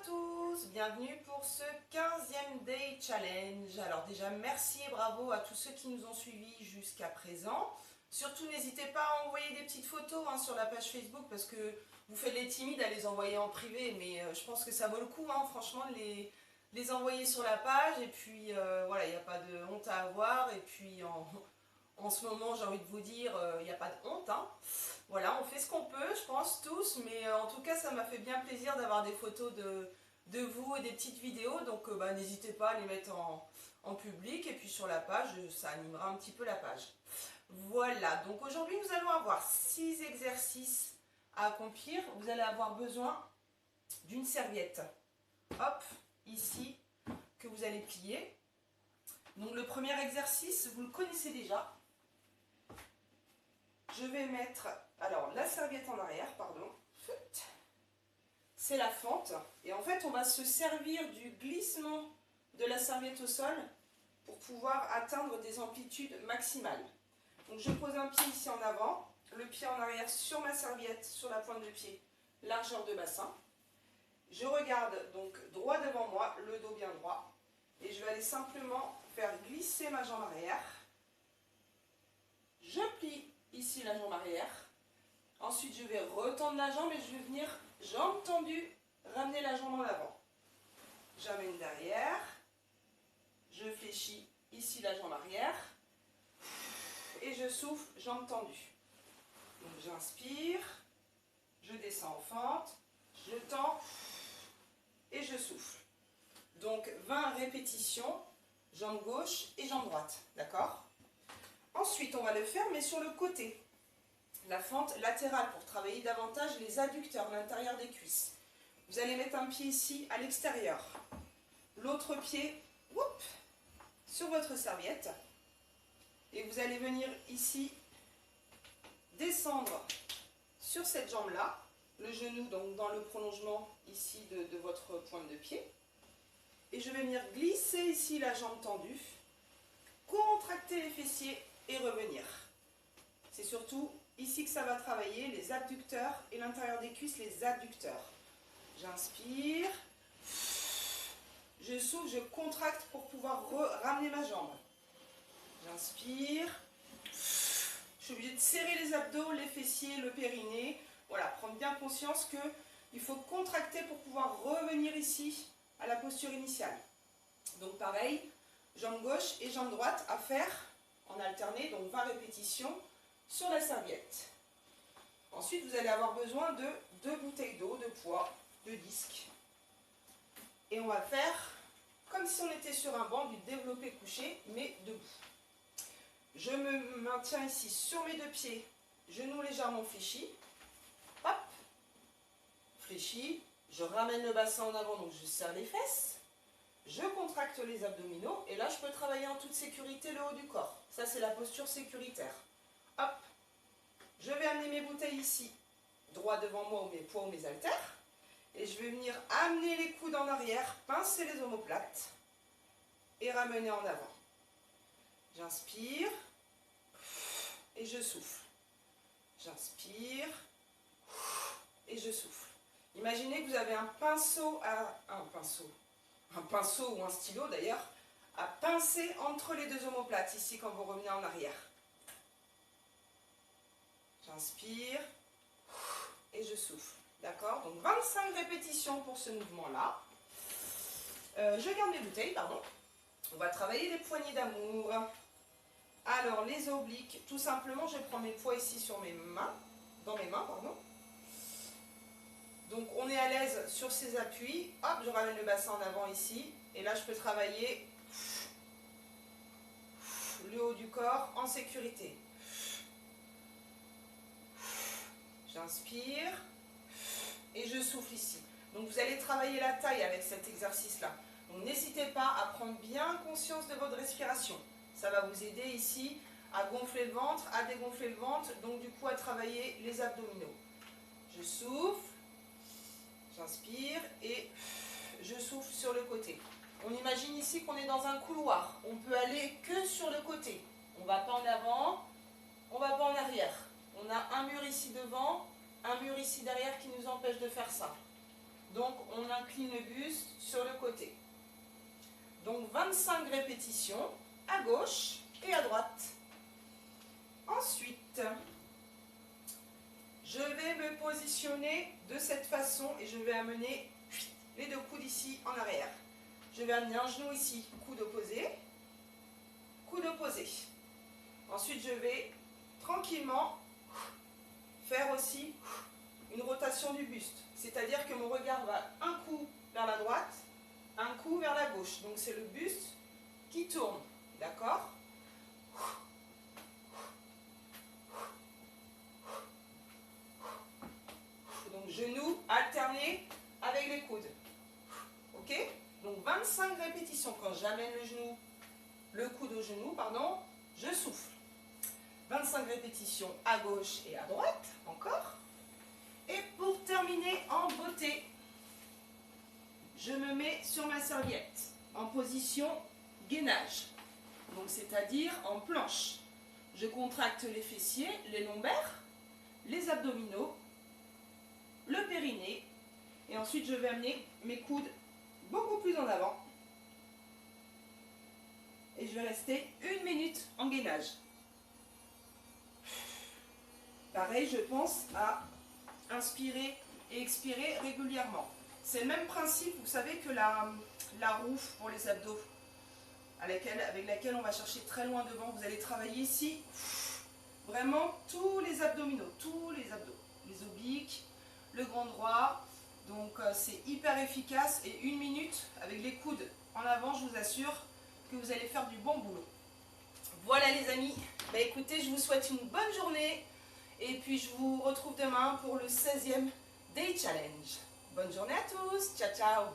tous, bienvenue pour ce 15e Day Challenge. Alors déjà merci et bravo à tous ceux qui nous ont suivis jusqu'à présent. Surtout n'hésitez pas à envoyer des petites photos sur la page Facebook parce que vous faites les timides à les envoyer en privé, mais je pense que ça vaut le coup franchement de les envoyer sur la page. Et puis voilà, il n'y a pas de honte à avoir. Et puis en ce moment, j'ai envie de vous dire, il n'y a pas de honte. Voilà, on fait ce qu'on peut, je pense, tous. Mais en tout cas, ça m'a fait bien plaisir d'avoir des photos de vous et des petites vidéos. Donc, n'hésitez pas à les mettre en public. Et puis sur la page, ça animera un petit peu la page. Voilà, donc aujourd'hui, nous allons avoir 6 exercices à accomplir. Vous allez avoir besoin d'une serviette. Hop, ici, que vous allez plier. Donc le premier exercice, vous le connaissez déjà. Je vais mettre, alors la serviette en arrière, pardon. C'est la fente. Et en fait, on va se servir du glissement de la serviette au sol pour pouvoir atteindre des amplitudes maximales. Donc je pose un pied ici en avant, le pied en arrière sur ma serviette, sur la pointe de pied, largeur de bassin. Je regarde donc droit devant moi, le dos bien droit. Et je vais aller simplement faire glisser ma jambe arrière. Je plie ici la jambe arrière. Ensuite, je vais retendre la jambe et je vais venir, jambe tendue, ramener la jambe en avant. J'amène derrière. Je fléchis ici la jambe arrière. Et je souffle, jambe tendue. Donc j'inspire. Je descends en fente. Je tends. Et je souffle. Donc 20 répétitions, jambe gauche et jambe droite, d'accord? Ensuite, on va le faire, mais sur le côté. La fente latérale pour travailler davantage les adducteurs, l'intérieur des cuisses. Vous allez mettre un pied ici à l'extérieur. L'autre pied, sur votre serviette. Et vous allez venir ici, descendre sur cette jambe-là. Le genou donc dans le prolongement ici de votre pointe de pied. Et je vais venir glisser ici la jambe tendue, contracter les fessiers et revenir. C'est surtout ici que ça va travailler, les adducteurs et l'intérieur des cuisses, les adducteurs. J'inspire, je souffle, je contracte pour pouvoir ramener ma jambe. J'inspire, je suis obligée de serrer les abdos, les fessiers, le périnée. Voilà, prendre bien conscience qu'il faut contracter pour pouvoir revenir ici à la posture initiale. Donc pareil, jambe gauche et jambe droite à faire en alterné, donc 20 répétitions sur la serviette. Ensuite, vous allez avoir besoin de 2 bouteilles d'eau, de poids, de disques. Et on va faire comme si on était sur un banc du développé couché, mais debout. Je me maintiens ici sur mes 2 pieds, genoux légèrement fléchis. Hop, fléchis. Je ramène le bassin en avant, donc je serre les fesses. Je contracte les abdominaux et là, je peux travailler en toute sécurité le haut du corps. Ça, c'est la posture sécuritaire. Hop, je vais amener mes bouteilles ici, droit devant moi, ou mes poids ou mes haltères. Et je vais venir amener les coudes en arrière, pincer les omoplates et ramener en avant. J'inspire et je souffle. J'inspire et je souffle. Imaginez que vous avez un pinceau ou un stylo d'ailleurs, à pincer entre les 2 omoplates, ici quand vous revenez en arrière. J'inspire et je souffle. D'accord? Donc 25 répétitions pour ce mouvement-là. Je garde mes bouteilles, pardon. On va travailler les poignées d'amour. Alors, les obliques, tout simplement, je prends mes poids ici sur mes mains, dans mes mains, pardon. Donc on est à l'aise sur ces appuis. Hop, je ramène le bassin en avant ici. Et là, je peux travailler le haut du corps en sécurité. J'inspire et je souffle ici. Donc vous allez travailler la taille avec cet exercice-là. Donc n'hésitez pas à prendre bien conscience de votre respiration. Ça va vous aider ici à gonfler le ventre, à dégonfler le ventre, donc du coup à travailler les abdominaux. Je souffle. J'inspire et je souffle sur le côté. On imagine ici qu'on est dans un couloir. On peut aller que sur le côté. On ne va pas en avant, on ne va pas en arrière. On a un mur ici devant, un mur ici derrière qui nous empêche de faire ça. Donc on incline le buste sur le côté. Donc 25 répétitions à gauche et à droite. Ensuite, je vais me positionner de cette façon et je vais amener les deux coudes ici en arrière. Je vais amener un genou ici, coude opposé, coude opposé. Ensuite, je vais tranquillement faire aussi une rotation du buste. C'est-à-dire que mon regard va un coup vers la droite, un coup vers la gauche. Donc c'est le buste qui tourne. D'accord? Donc genoux alternés avec les coudes. Ok? Donc 25 répétitions. Quand j'amène le coude au genou, pardon, je souffle. 25 répétitions à gauche et à droite, encore. Et pour terminer en beauté, je me mets sur ma serviette en position gainage. Donc c'est-à-dire en planche. Je contracte les fessiers, les lombaires, les abdominaux, le périnée. Et ensuite je vais amener mes coudes beaucoup plus en avant. Et je vais rester 1 minute en gainage. Pareil, je pense à inspirer et expirer régulièrement. C'est le même principe, vous savez, que la roue pour les abdos, avec laquelle on va chercher très loin devant. Vous allez travailler ici, vraiment tous les abdominaux, tous les abdos, les obliques, le grand droit. Donc c'est hyper efficace et 1 minute avec les coudes en avant, je vous assure que vous allez faire du bon boulot. Voilà les amis, bah, écoutez, je vous souhaite une bonne journée. Et puis je vous retrouve demain pour le 16e Day Challenge. Bonne journée à tous, ciao ciao.